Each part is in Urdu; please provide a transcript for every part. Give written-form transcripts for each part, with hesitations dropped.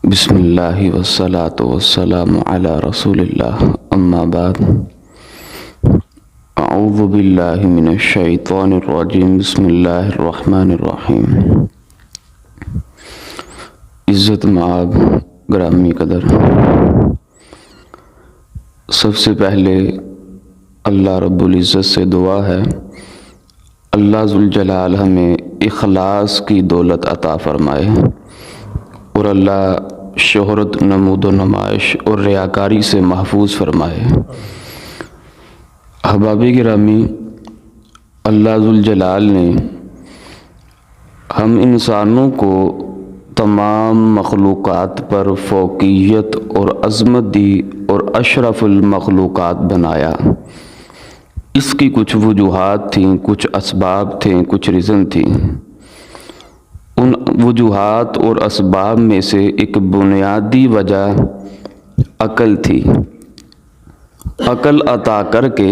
بسم اللہ والصلاة والسلام علی رسول اللہ اما بعد اعوذ باللہ من الشیطان الرجیم بسم اللہ الرحمن الرحیم۔ عزت مآب گرامی قدر، سب سے پہلے اللہ رب العزت سے دعا ہے اللہ ذوالجلال ہمیں اخلاص کی دولت عطا فرمائے اور اللہ شہرت، نمود و نمائش اور ریاکاری سے محفوظ فرمائے۔ احباب گرامی، اللہ ذوالجلال نے ہم انسانوں کو تمام مخلوقات پر فوقیت اور عظمت دی اور اشرف المخلوقات بنایا۔ اس کی کچھ وجوہات تھیں، کچھ اسباب تھے، کچھ ریزن تھیں۔ ان وجوہات اور اسباب میں سے ایک بنیادی وجہ عقل تھی۔ عقل عطا کر کے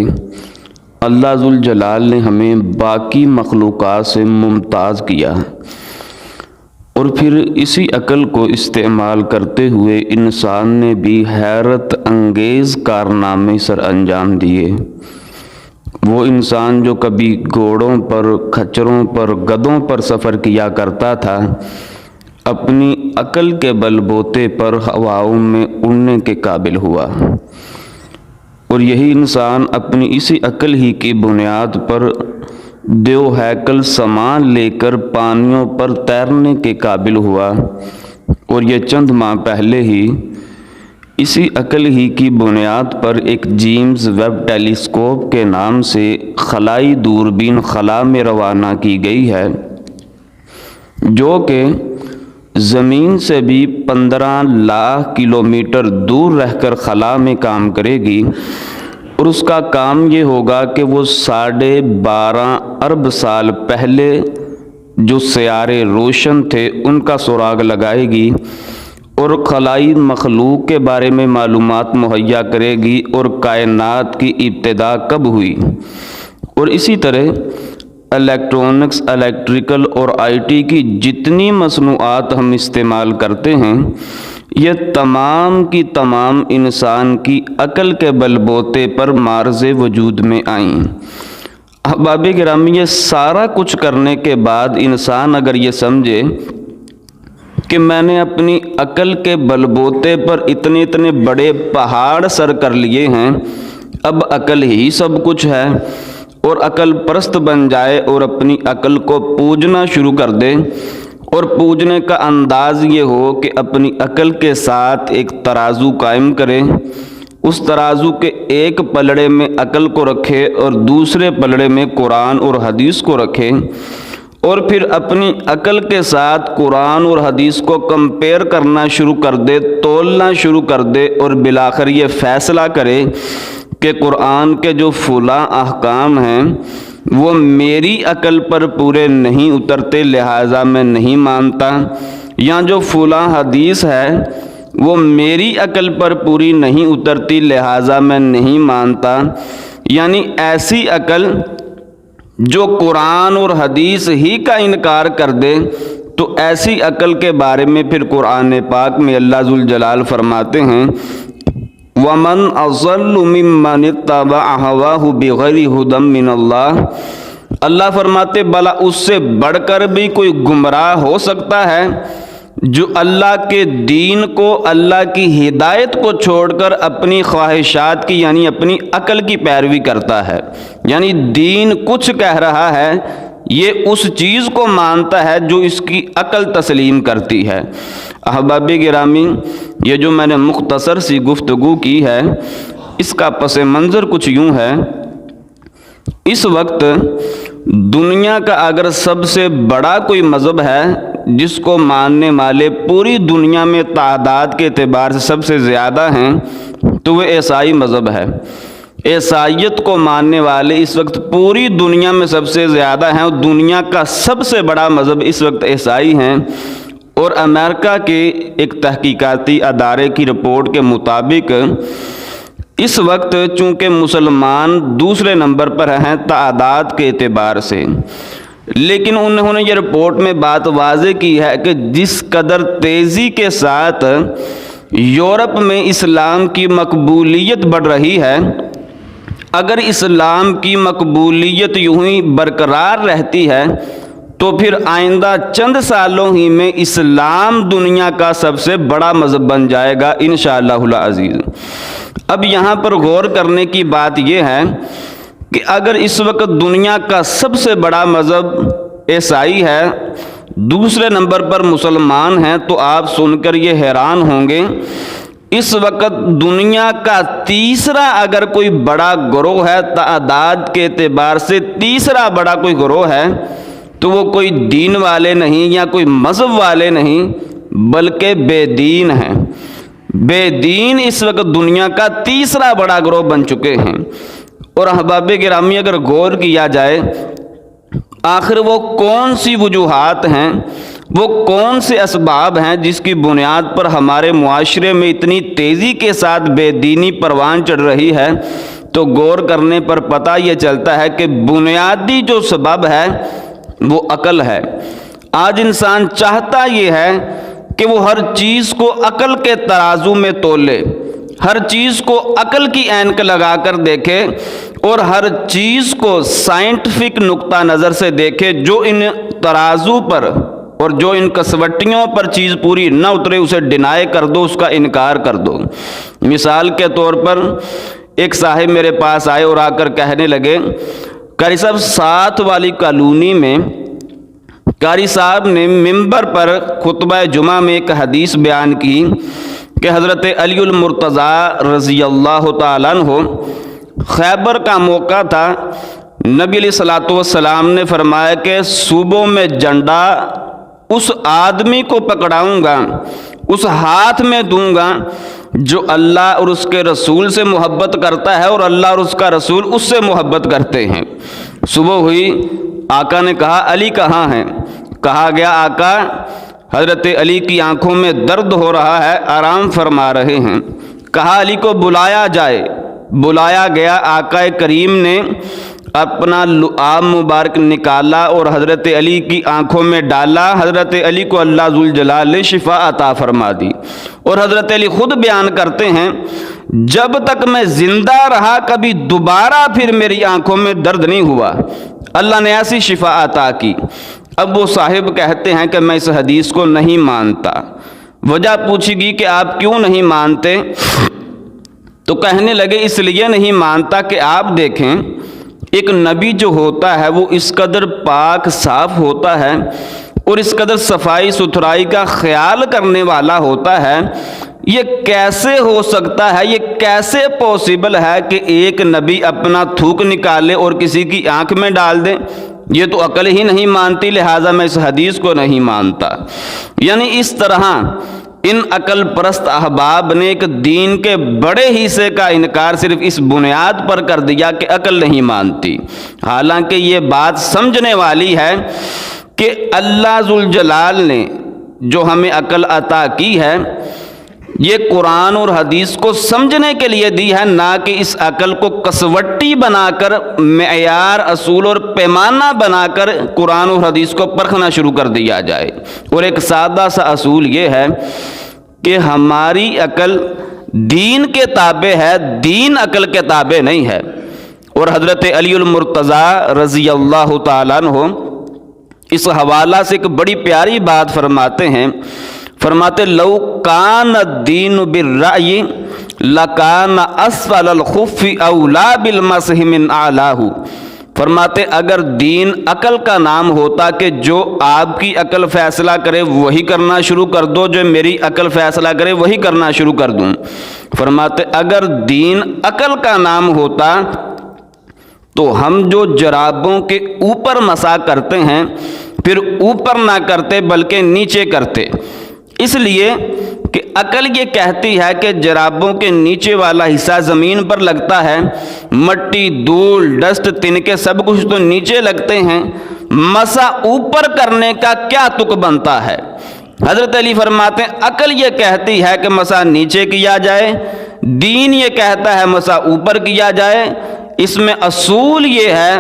اللہ ذوالجلال نے ہمیں باقی مخلوقات سے ممتاز کیا، اور پھر اسی عقل کو استعمال کرتے ہوئے انسان نے بھی حیرت انگیز کارنامے سر انجام دیے۔ وہ انسان جو کبھی گھوڑوں پر، کھچروں پر، گدھوں پر سفر کیا کرتا تھا، اپنی عقل کے بل بوتے پر ہواؤں میں اڑنے کے قابل ہوا، اور یہی انسان اپنی اسی عقل ہی کی بنیاد پر دیو ہیکل سامان لے کر پانیوں پر تیرنے کے قابل ہوا، اور یہ چند ماہ پہلے ہی اسی عقل ہی کی بنیاد پر ایک جیمز ویب ٹیلیسکوپ کے نام سے خلائی دوربین خلا میں روانہ کی گئی ہے، جو کہ زمین سے بھی 15 لاکھ کلومیٹر دور رہ کر خلا میں کام کرے گی، اور اس کا کام یہ ہوگا کہ وہ 12.5 ارب سال پہلے جو سیارے روشن تھے ان کا سراغ لگائے گی اور خلائی مخلوق کے بارے میں معلومات مہیا کرے گی، اور کائنات کی ابتدا کب ہوئی۔ اور اسی طرح الیکٹرونکس، الیکٹریکل اور آئی ٹی کی جتنی مصنوعات ہم استعمال کرتے ہیں، یہ تمام کی تمام انسان کی عقل کے بل بوتے پر معرض وجود میں آئیں۔ احباب گرامی، یہ سارا کچھ کرنے کے بعد انسان اگر یہ سمجھے کہ میں نے اپنی عقل کے بل بوتے پر اتنے بڑے پہاڑ سر کر لیے ہیں، اب عقل ہی سب کچھ ہے، اور عقل پرست بن جائے اور اپنی عقل کو پوجنا شروع کر دے، اور پوجنے کا انداز یہ ہو کہ اپنی عقل کے ساتھ ایک ترازو قائم کرے، اس ترازو کے ایک پلڑے میں عقل کو رکھے اور دوسرے پلڑے میں قرآن اور حدیث کو رکھے، اور پھر اپنی عقل کے ساتھ قرآن اور حدیث کو کمپیئر کرنا شروع کر دے، تولنا شروع کر دے، اور بالآخر یہ فیصلہ کرے کہ قرآن کے جو فلاں احکام ہیں وہ میری عقل پر پورے نہیں اترتے، لہٰذا میں نہیں مانتا، یا جو فلاں حدیث ہے وہ میری عقل پر پوری نہیں اترتی، لہٰذا میں نہیں مانتا۔ یعنی ایسی عقل جو قرآن اور حدیث ہی کا انکار کر دے، تو ایسی عقل کے بارے میں پھر قرآن پاک میں اللہ ذوالجلال فرماتے ہیں وَمَنْ أَضَلُّ مِمَّنِ اتَّبَعَ هَوَاهُ بِغَيْرِ هُدًى مِّنَ اللَّهِ۔ اللہ فرماتے بھلا اس سے بڑھ کر بھی کوئی گمراہ ہو سکتا ہے جو اللہ کے دین کو، اللہ کی ہدایت کو چھوڑ کر اپنی خواہشات کی، یعنی اپنی عقل کی پیروی کرتا ہے۔ یعنی دین کچھ کہہ رہا ہے، یہ اس چیز کو مانتا ہے جو اس کی عقل تسلیم کرتی ہے۔ احباب گرامی، یہ جو میں نے مختصر سی گفتگو کی ہے، اس کا پس منظر کچھ یوں ہے۔ اس وقت دنیا کا اگر سب سے بڑا کوئی مذہب ہے جس کو ماننے والے پوری دنیا میں تعداد کے اعتبار سے سب سے زیادہ ہیں، تو وہ عیسائی مذہب ہے۔ عیسائیت کو ماننے والے اس وقت پوری دنیا میں سب سے زیادہ ہیں، اور دنیا کا سب سے بڑا مذہب اس وقت عیسائی ہیں۔ اور امریکہ کے ایک تحقیقاتی ادارے کی رپورٹ کے مطابق اس وقت چونکہ مسلمان دوسرے نمبر پر ہیں تعداد کے اعتبار سے، لیکن انہوں نے یہ رپورٹ میں بات واضح کی ہے کہ جس قدر تیزی کے ساتھ یورپ میں اسلام کی مقبولیت بڑھ رہی ہے، اگر اسلام کی مقبولیت یوں ہی برقرار رہتی ہے تو پھر آئندہ چند سالوں ہی میں اسلام دنیا کا سب سے بڑا مذہب بن جائے گا انشاءاللہ العزیز۔ اب یہاں پر غور کرنے کی بات یہ ہے کہ اگر اس وقت دنیا کا سب سے بڑا مذہب عیسائی ہے، دوسرے نمبر پر مسلمان ہیں، تو آپ سن کر یہ حیران ہوں گے اس وقت دنیا کا تیسرا اگر کوئی بڑا گروہ ہے، تعداد کے اعتبار سے تیسرا بڑا کوئی گروہ ہے، تو وہ کوئی دین والے نہیں یا کوئی مذہب والے نہیں بلکہ بے دین ہیں۔ بے دین اس وقت دنیا کا تیسرا بڑا گروہ بن چکے ہیں۔ اور احباب گرامی اگر غور کیا جائے آخر وہ کون سی وجوہات ہیں، وہ کون سے اسباب ہیں جس کی بنیاد پر ہمارے معاشرے میں اتنی تیزی کے ساتھ بے دینی پروان چڑھ رہی ہے، تو غور کرنے پر پتہ یہ چلتا ہے کہ بنیادی جو سبب ہے وہ عقل ہے۔ آج انسان چاہتا یہ ہے کہ وہ ہر چیز کو عقل کے ترازو میں تولے، ہر چیز کو عقل کی اینک لگا کر دیکھے اور ہر چیز کو سائنٹیفک نقطہ نظر سے دیکھے۔ جو ان ترازو پر اور جو ان کسوٹیوں پر چیز پوری نہ اترے اسے ڈینائی کر دو، اس کا انکار کر دو۔ مثال کے طور پر ایک صاحب میرے پاس آئے اور آ کر کہنے لگے، قاری صاحب 7 والی کالونی میں قاری صاحب نے ممبر پر خطبہ جمعہ میں ایک حدیث بیان کی کہ حضرت علی المرتضیٰ رضی اللہ تعالیٰ عنہ، خیبر کا موقع تھا، نبی علیہ السلام نے فرمایا کہ صوبوں میں جھنڈا اس آدمی کو پکڑاؤں گا، اس ہاتھ میں دوں گا جو اللہ اور اس کے رسول سے محبت کرتا ہے اور اللہ اور اس کا رسول اس سے محبت کرتے ہیں۔ صبح ہوئی، آقا نے کہا علی کہاں ہیں؟ کہا گیا آقا حضرت علی کی آنکھوں میں درد ہو رہا ہے، آرام فرما رہے ہیں۔ کہا علی کو بلایا جائے، بلایا گیا۔ آقا کریم نے اپنا لعاب مبارک نکالا اور حضرت علی کی آنکھوں میں ڈالا۔ حضرت علی کو اللہ ذوالجلال نے شفا عطا فرما دی۔ اور حضرت علی خود بیان کرتے ہیں، جب تک میں زندہ رہا کبھی دوبارہ پھر میری آنکھوں میں درد نہیں ہوا، اللہ نے ایسی شفا عطا کی۔ اب وہ صاحب کہتے ہیں کہ میں اس حدیث کو نہیں مانتا۔ وجہ پوچھی گئی کہ آپ کیوں نہیں مانتے؟ تو کہنے لگے اس لیے نہیں مانتا کہ آپ دیکھیں ایک نبی جو ہوتا ہے وہ اس قدر پاک صاف ہوتا ہے اور اس قدر صفائی ستھرائی کا خیال کرنے والا ہوتا ہے، یہ کیسے ہو سکتا ہے، یہ کیسے پاسبل ہے کہ ایک نبی اپنا تھوک نکالے اور کسی کی آنکھ میں ڈال دے؟ یہ تو عقل ہی نہیں مانتی، لہٰذا میں اس حدیث کو نہیں مانتا۔ یعنی اس طرح ان عقل پرست احباب نے ایک دین کے بڑے حصے کا انکار صرف اس بنیاد پر کر دیا کہ عقل نہیں مانتی، حالانکہ یہ بات سمجھنے والی ہے کہ اللہ ذوالجلال نے جو ہمیں عقل عطا کی ہے یہ قرآن اور حدیث کو سمجھنے کے لیے دی ہے، نہ کہ اس عقل کو کسوٹی بنا کر معیار اصول اور پیمانہ بنا کر قرآن اور حدیث کو پرکھنا شروع کر دیا جائے۔ اور ایک سادہ سا اصول یہ ہے کہ ہماری عقل دین کے تابع ہے، دین عقل کے تابع نہیں ہے۔ اور حضرت علی المرتضیٰ رضی اللہ تعالیٰ عنہ اس حوالہ سے ایک بڑی پیاری بات فرماتے ہیں، فرماتے لو کان الدین بالرأی لکان اسفل الخف اولا بالمسح من اعلاہ۔ فرماتے اگر دین عقل کا نام ہوتا کہ جو آپ کی عقل فیصلہ کرے وہی کرنا شروع کر دو، جو میری عقل فیصلہ کرے وہی کرنا شروع کر دوں۔ فرماتے اگر دین عقل کا نام ہوتا تو ہم جو جرابوں کے اوپر مسح کرتے ہیں پھر اوپر نہ کرتے بلکہ نیچے کرتے، اس لیے کہ عقل یہ کہتی ہے کہ جرابوں کے نیچے والا حصہ زمین پر لگتا ہے، مٹی دھول ڈسٹ تنکے سب کچھ تو نیچے لگتے ہیں، مسح اوپر کرنے کا کیا تک بنتا ہے؟ حضرت علی فرماتے ہیں عقل یہ کہتی ہے کہ مسح نیچے کیا جائے، دین یہ کہتا ہے مسح اوپر کیا جائے۔ اس میں اصول یہ ہے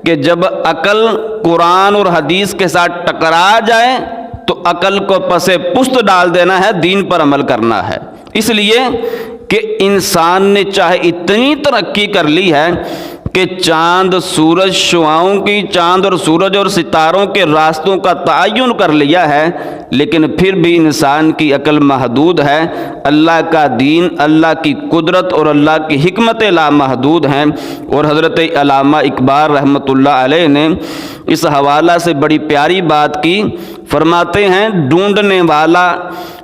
کہ جب عقل قرآن اور حدیث کے ساتھ ٹکرا جائے تو عقل کو پس پشت ڈال دینا ہے، دین پر عمل کرنا ہے۔ اس لیے کہ انسان نے چاہے اتنی ترقی کر لی ہے کہ چاند سورج شعاؤں کی، چاند اور سورج اور ستاروں کے راستوں کا تعین کر لیا ہے، لیکن پھر بھی انسان کی عقل محدود ہے۔ اللہ کا دین، اللہ کی قدرت اور اللہ کی حکمت لامحدود ہیں۔ اور حضرت علامہ اقبال رحمۃ اللہ علیہ نے اس حوالہ سے بڑی پیاری بات کی، فرماتے ہیں ڈھونڈنے والا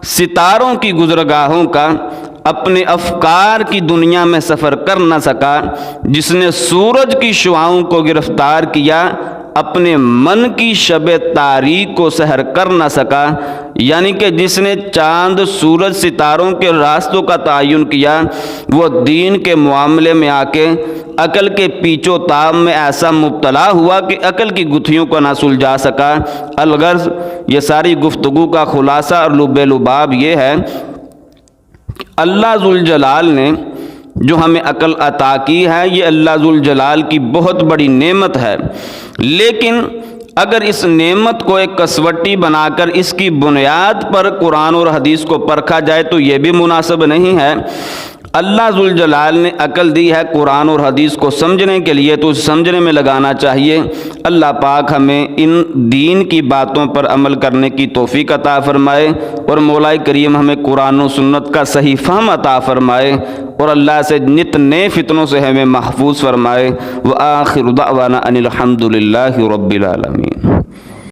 ستاروں کی گزرگاہوں کا اپنے افکار کی دنیا میں سفر کر نہ سکا، جس نے سورج کی شعاؤں کو گرفتار کیا اپنے من کی شب تاریک کو سحر کر نہ سکا۔ یعنی کہ جس نے چاند سورج ستاروں کے راستوں کا تعین کیا، وہ دین کے معاملے میں آ کے عقل کے پیچ و تاب میں ایسا مبتلا ہوا کہ عقل کی گتھیوں کو نہ سلجھا سکا۔ الغرض یہ ساری گفتگو کا خلاصہ اور لب لباب یہ ہے، اللہ ذوالجلال نے جو ہمیں عقل عطا کی ہے، یہ اللہ ذوالجلال کی بہت بڑی نعمت ہے، لیکن اگر اس نعمت کو ایک کسوٹی بنا کر اس کی بنیاد پر قرآن اور حدیث کو پرکھا جائے تو یہ بھی مناسب نہیں ہے۔ اللہ ذوالجلال نے عقل دی ہے قرآن اور حدیث کو سمجھنے کے لیے، تو اسے سمجھنے میں لگانا چاہیے۔ اللہ پاک ہمیں ان دین کی باتوں پر عمل کرنے کی توفیق عطا فرمائے، اور مولا کریم ہمیں قرآن و سنت کا صحیح فہم عطا فرمائے، اور اللہ سے نت نئے فتنوں سے ہمیں محفوظ فرمائے۔ وآخر دعوانا ان الحمد للہ رب العالمین۔